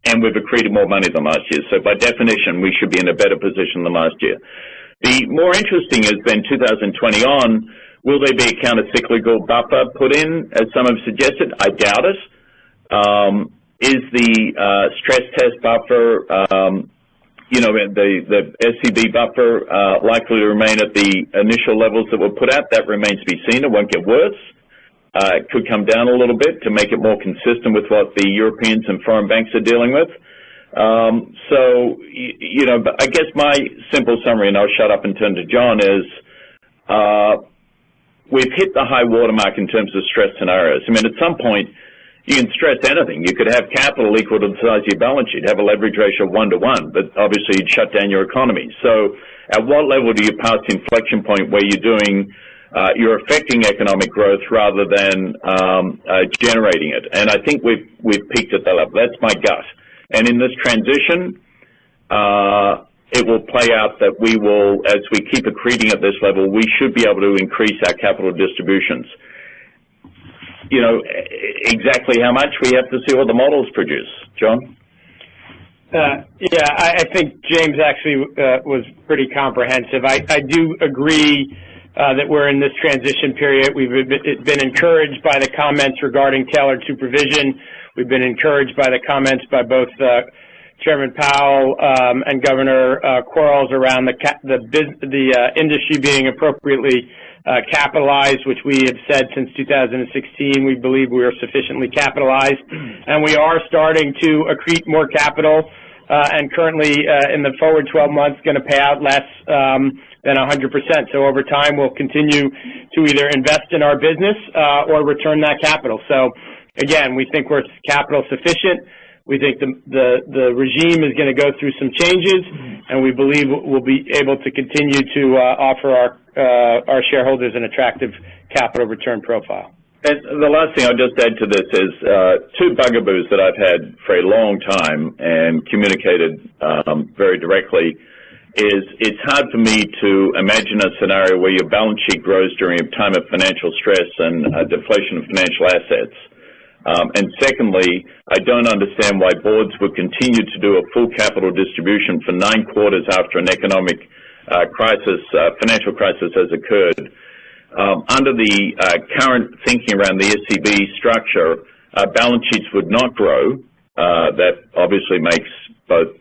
and we've accreted more money than last year. So by definition, we should be in a better position than last year. The more interesting is then 2020 on, will there be a countercyclical buffer put in, as some have suggested? I doubt it. Is the stress test buffer, the SCB buffer likely to remain at the initial levels that were put out? That remains to be seen. It won't get worse. It could come down a little bit to make it more consistent with what the Europeans and foreign banks are dealing with. But I guess my simple summary, and I'll shut up and turn to John, is we've hit the high watermark in terms of stress scenarios. I mean, at some point, you can stress anything. You could have capital equal to the size of your balance sheet, have a leverage ratio of 1-to-1, but obviously you'd shut down your economy. So at what level do you pass the inflection point where you're affecting economic growth rather than generating it? And I think we've peaked at that level. That's my gut. And in this transition, it will play out that we will, as we keep accreting at this level, we should be able to increase our capital distributions. Exactly how much, we have to see what the models produce. John? I think James actually was pretty comprehensive. I do agree that we're in this transition period. We've been encouraged by the comments regarding tailored supervision. We've been encouraged by the comments by both Chairman Powell and Governor Quarles around the industry being appropriately capitalized, which we have said since 2016. We believe we are sufficiently capitalized, and we are starting to accrete more capital, and currently in the forward 12 months going to pay out less than 100%. So over time, we'll continue to either invest in our business or return that capital. So again, we think we're capital sufficient. We think the regime is going to go through some changes, and we believe we'll be able to continue to offer our shareholders an attractive capital return profile. And the last thing I'll just add to this is two bugaboos that I've had for a long time and communicated very directly is it's hard for me to imagine a scenario where your balance sheet grows during a time of financial stress and deflation of financial assets. And secondly, I don't understand why boards would continue to do a full capital distribution for 9 quarters after an economic crisis, financial crisis has occurred. Under the current thinking around the SCB structure, balance sheets would not grow. That obviously makes both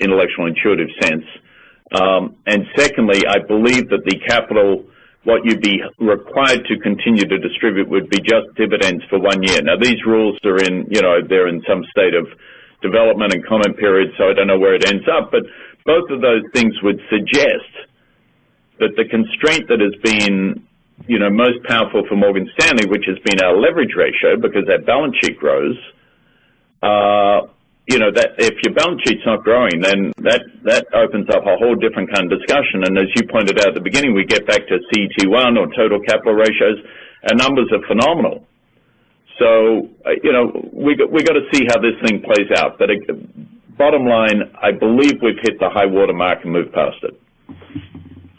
intellectual and intuitive sense. And secondly, I believe that the capital, what you'd be required to continue to distribute would be just dividends for 1 year. Now, these rules are in, they're in some state of development and comment period, so I don't know where it ends up. But both of those things would suggest that the constraint that has been most powerful for Morgan Stanley, which has been our leverage ratio, because our balance sheet grows, that if your balance sheet's not growing, then that opens up a whole different kind of discussion. And as you pointed out at the beginning, we get back to CET1 or total capital ratios, our numbers are phenomenal. So, we got to see how this thing plays out. But bottom line, I believe we've hit the high water mark and moved past it.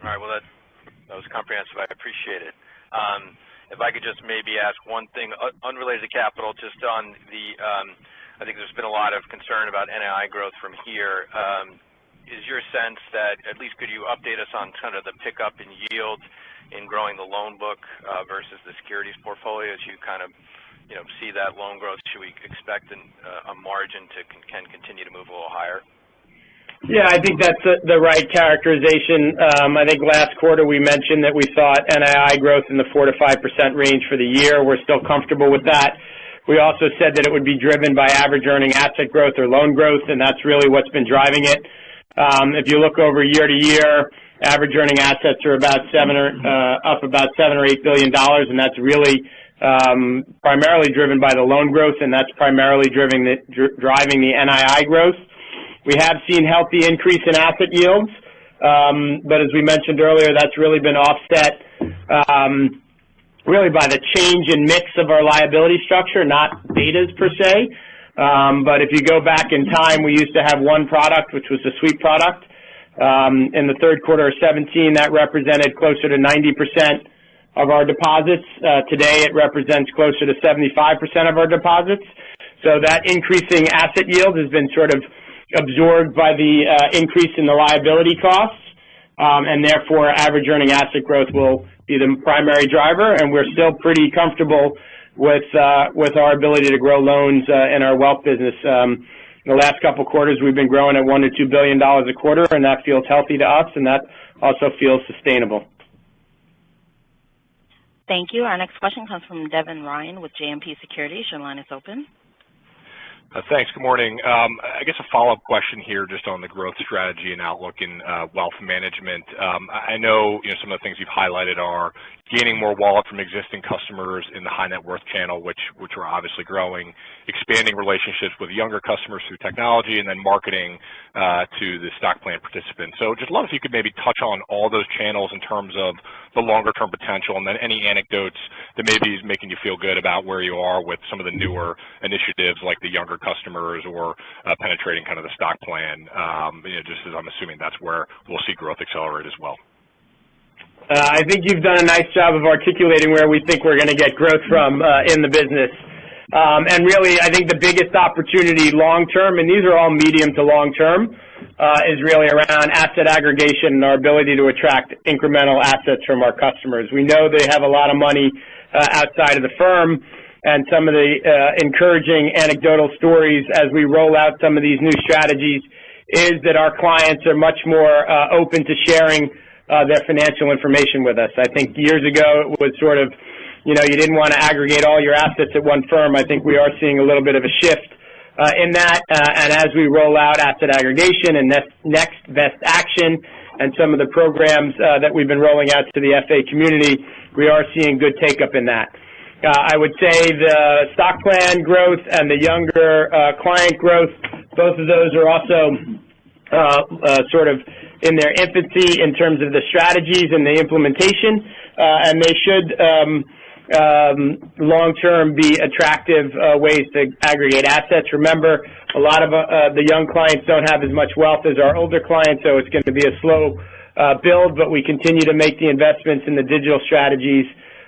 All right, well, that was comprehensive. I appreciate it. If I could just maybe ask one thing unrelated to capital, just on the, I think there's been a lot of concern about NII growth from here. Is your sense that, at least could you update us on kind of the pickup in yield in growing the loan book versus the securities portfolio as you kind of, see that loan growth? Should we expect a margin can continue to move a little higher? Yeah, I think that's the right characterization. I think last quarter we mentioned that we thought NII growth in the 4 to 5% range for the year. We're still comfortable with that. We also said that it would be driven by average earning asset growth or loan growth, and that's really what's been driving it. If you look over year to year, average earning assets are about up about $7 or $8 billion, and that's really primarily driven by the loan growth, and that's primarily driving the NII growth. We have seen healthy increase in asset yields, but as we mentioned earlier, that's really been offset really by the change in mix of our liability structure, not betas per se. But if you go back in time, we used to have one product, which was the sweep product. In the third quarter of 2017, that represented closer to 90% of our deposits. Today, it represents closer to 75% of our deposits. So that increasing asset yield has been sort of absorbed by the increase in the liability costs, and therefore average earning asset growth will be the primary driver, and we're still pretty comfortable with our ability to grow loans in our wealth business. In the last couple of quarters, we've been growing at $1 to $2 billion a quarter, and that feels healthy to us, and that also feels sustainable. Thank you. Our next question comes from Devin Ryan with JMP Securities. Your line is open. Thanks. Good morning. I guess a follow-up question here just on the growth strategy and outlook in wealth management. I know some of the things you've highlighted are gaining more wallet from existing customers in the high net worth channel, which are obviously growing, expanding relationships with younger customers through technology, and then marketing to the stock plan participants. So just love if you could maybe touch on all those channels in terms of the longer term potential, and then any anecdotes that maybe is making you feel good about where you are with some of the newer initiatives like the younger customers or penetrating kind of the stock plan, just as I'm assuming that's where we'll see growth accelerate as well. I think you've done a nice job of articulating where we think we're going to get growth from in the business. And really, I think the biggest opportunity long-term, and these are all medium to long-term, is really around asset aggregation and our ability to attract incremental assets from our customers. We know they have a lot of money outside of the firm, and some of the encouraging anecdotal stories as we roll out some of these new strategies is that our clients are much more open to sharing their financial information with us. I think years ago it was sort of, you didn't want to aggregate all your assets at one firm. I think we are seeing a little bit of a shift in that, and as we roll out asset aggregation and next best action and some of the programs that we've been rolling out to the FA community, we are seeing good take-up in that. I would say the stock plan growth and the younger client growth, both of those are also sort of in their infancy in terms of the strategies and the implementation, and they should long-term be attractive ways to aggregate assets. Remember, a lot of the young clients don't have as much wealth as our older clients, so it's going to be a slow build, but we continue to make the investments in the digital strategies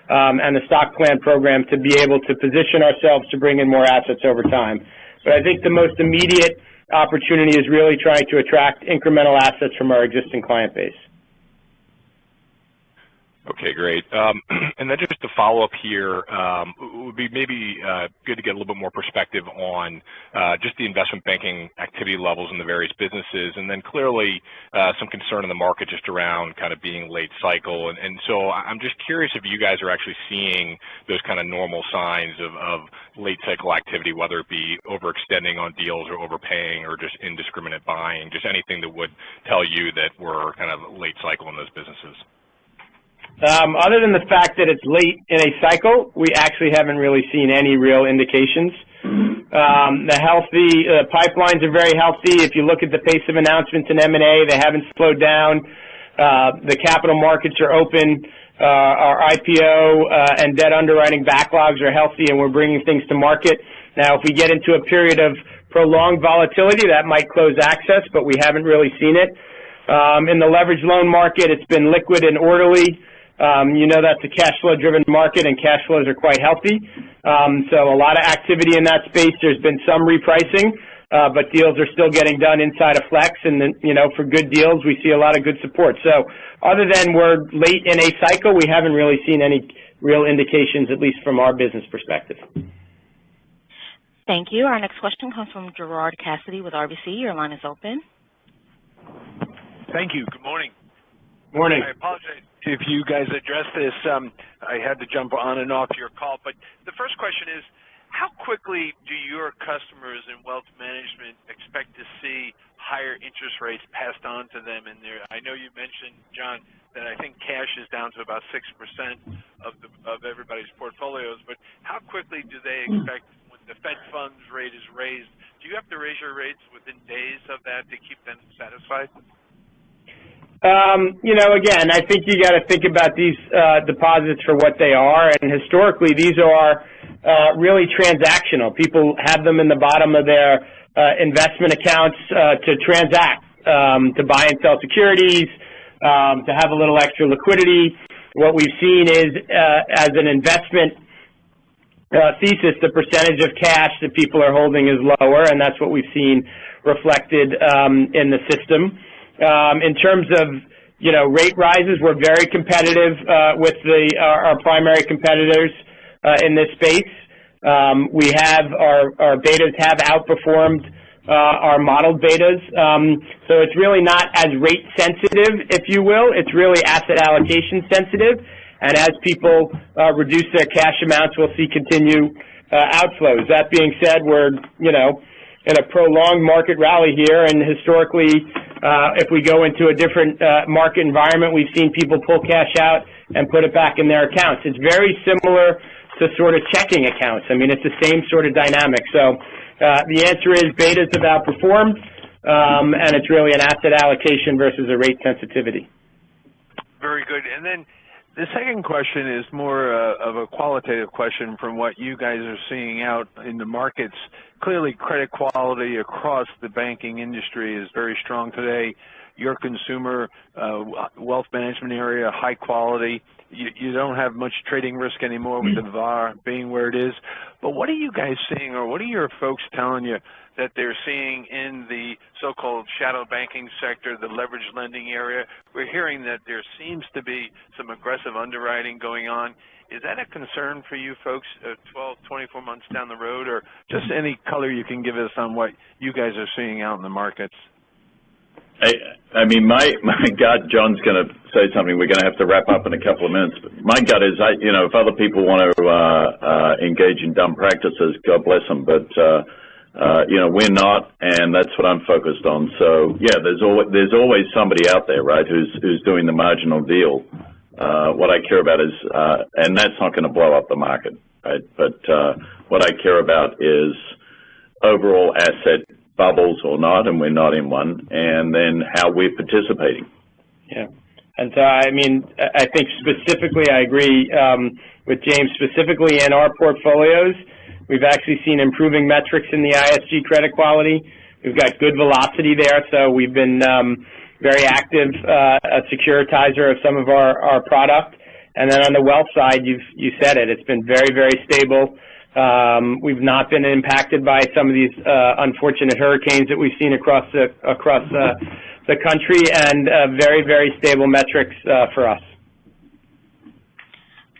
and the stock plan program to be able to position ourselves to bring in more assets over time. But I think the most immediate opportunity is really trying to attract incremental assets from our existing client base. Okay, great. And then just to follow up here, it would be maybe good to get a little bit more perspective on just the investment banking activity levels in the various businesses, and then clearly some concern in the market just around kind of being late cycle. And so I'm just curious if you guys are actually seeing those kind of normal signs of late cycle activity, whether it be overextending on deals or overpaying or just indiscriminate buying, just anything that would tell you that we're kind of late cycle in those businesses. Other than the fact that it's late in a cycle, we actually haven't really seen any real indications. The pipelines are very healthy. If you look at the pace of announcements in M&A, they haven't slowed down. The capital markets are open. Our IPO and debt underwriting backlogs are healthy, and we're bringing things to market. Now, if we get into a period of prolonged volatility, that might close access, but we haven't really seen it. In the leveraged loan market, it's been liquid and orderly. You know that's a cash flow driven market, and cash flows are quite healthy. So a lot of activity in that space. There's been some repricing, but deals are still getting done inside of Flex, and then, you know, for good deals, we see a lot of good support. So other than we're late in a cycle, we haven't really seen any real indications, at least from our business perspective. Thank you. Our next question comes from Gerard Cassidy with RBC. Your line is open. Thank you. Good morning. Morning. I apologize if you guys addressed this. I had to jump on and off your call, but the first question is, how quickly do your customers in wealth management expect to see higher interest rates passed on to them? And I know you mentioned, John, that I think cash is down to about 6% of everybody's portfolios, but how quickly do they expect, when the Fed funds rate is raised, do you have to raise your rates within days of that to keep them satisfied? You know, again, I think you got to think about these deposits for what they are, and historically these are really transactional. People have them in the bottom of their investment accounts to transact, to buy and sell securities, to have a little extra liquidity. What we've seen is, as an investment thesis, the percentage of cash that people are holding is lower, and that's what we've seen reflected in the system. In terms of, you know, rate rises, we're very competitive with our primary competitors in this space. We have our betas have outperformed our modeled betas. So it's really not as rate sensitive, if you will. It's really asset allocation sensitive. And as people reduce their cash amounts, we'll see continued outflows. That being said, we're, you know, in a prolonged market rally here, and historically, if we go into a different market environment, we've seen people pull cash out and put it back in their accounts. It's very similar to sort of checking accounts. I mean, it's the same sort of dynamic. So the answer is betas have outperformed, and it's really an asset allocation versus a rate sensitivity. Very good. And then the second question is more of a qualitative question from what you guys are seeing out in the markets. Clearly, credit quality across the banking industry is very strong today. Your consumer wealth management area, high quality. You don't have much trading risk anymore with the VAR being where it is. But what are you guys seeing, or what are your folks telling you that they're seeing in the so-called shadow banking sector, the leveraged lending area? We're hearing that there seems to be some aggressive underwriting going on. Is that a concern for you folks 12, 24 months down the road, or just any color you can give us on what you guys are seeing out in the markets? I mean, my gut, John's going to say something. We're going to have to wrap up in a couple of minutes. But my gut is, you know, if other people want to engage in dumb practices, God bless them. But you know, we're not, and that's what I'm focused on. So yeah, there's always somebody out there, right, who's doing the marginal deal. What I care about is, and that's not going to blow up the market. right? But what I care about is overall asset bubbles or not, and we're not in one, and then how we're participating. Yeah. And so, I mean, I think specifically, I agree with James, specifically in our portfolios, we've actually seen improving metrics in the ISG credit quality. We've got good velocity there, so we've been very active, a securitizer of some of our product. And then on the wealth side, you said it, it's been very, very stable. We've not been impacted by some of these unfortunate hurricanes that we've seen across the country, and very, very stable metrics for us.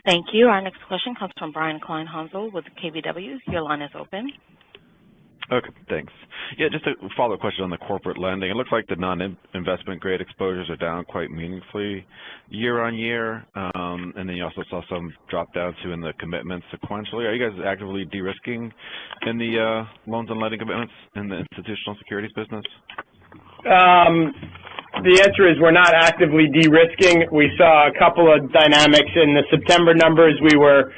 Thank you. Our next question comes from Brian Kleinhansel with KBW. Your line is open. Okay, thanks. Yeah, just a follow-up question on the corporate lending. It looks like the non-investment grade exposures are down quite meaningfully year on year, and then you also saw some drop down too in the commitments sequentially. Are you guys actively de-risking in the loans and lending commitments in the institutional securities business? The answer is we're not actively de-risking. We saw a couple of dynamics in the September numbers. We were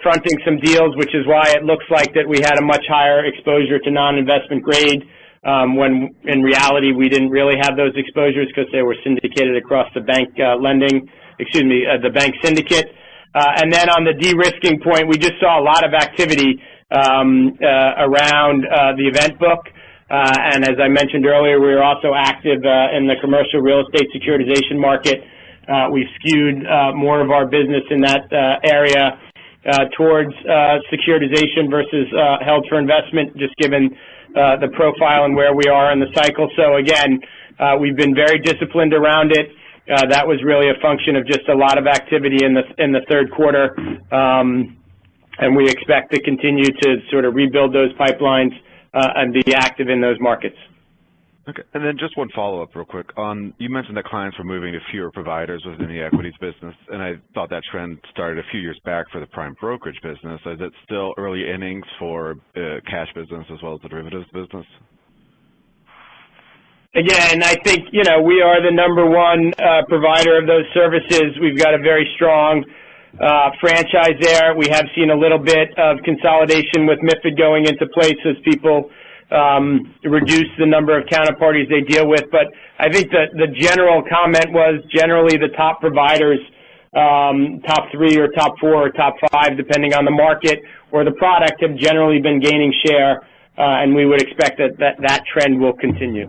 fronting some deals, which is why it looks like that we had a much higher exposure to non-investment grade, when in reality we didn't really have those exposures because they were syndicated across the bank the bank syndicate. And then on the de-risking point, we just saw a lot of activity around the event book. And as I mentioned earlier, we were also active in the commercial real estate securitization market. We've skewed more of our business in that area towards securitization versus held for investment, just given the profile and where we are in the cycle. So again, we've been very disciplined around it. That was really a function of just a lot of activity in the third quarter, and we expect to continue to sort of rebuild those pipelines and be active in those markets. Okay, and then just one follow-up real quick. You mentioned that clients were moving to fewer providers within the equities business, and I thought that trend started a few years back for the prime brokerage business. Is it still early innings for cash business as well as the derivatives business? Again, I think, we are the number one provider of those services. We've got a very strong franchise there. We have seen a little bit of consolidation with MiFID going into place as people reduce the number of counterparties they deal with. But I think that the general comment was generally the top providers, top three or top four or top five, depending on the market or the product, have generally been gaining share, and we would expect that trend will continue.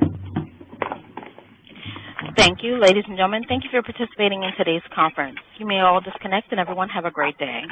Thank you. Ladies and gentlemen, thank you for participating in today's conference. You may all disconnect, and everyone have a great day.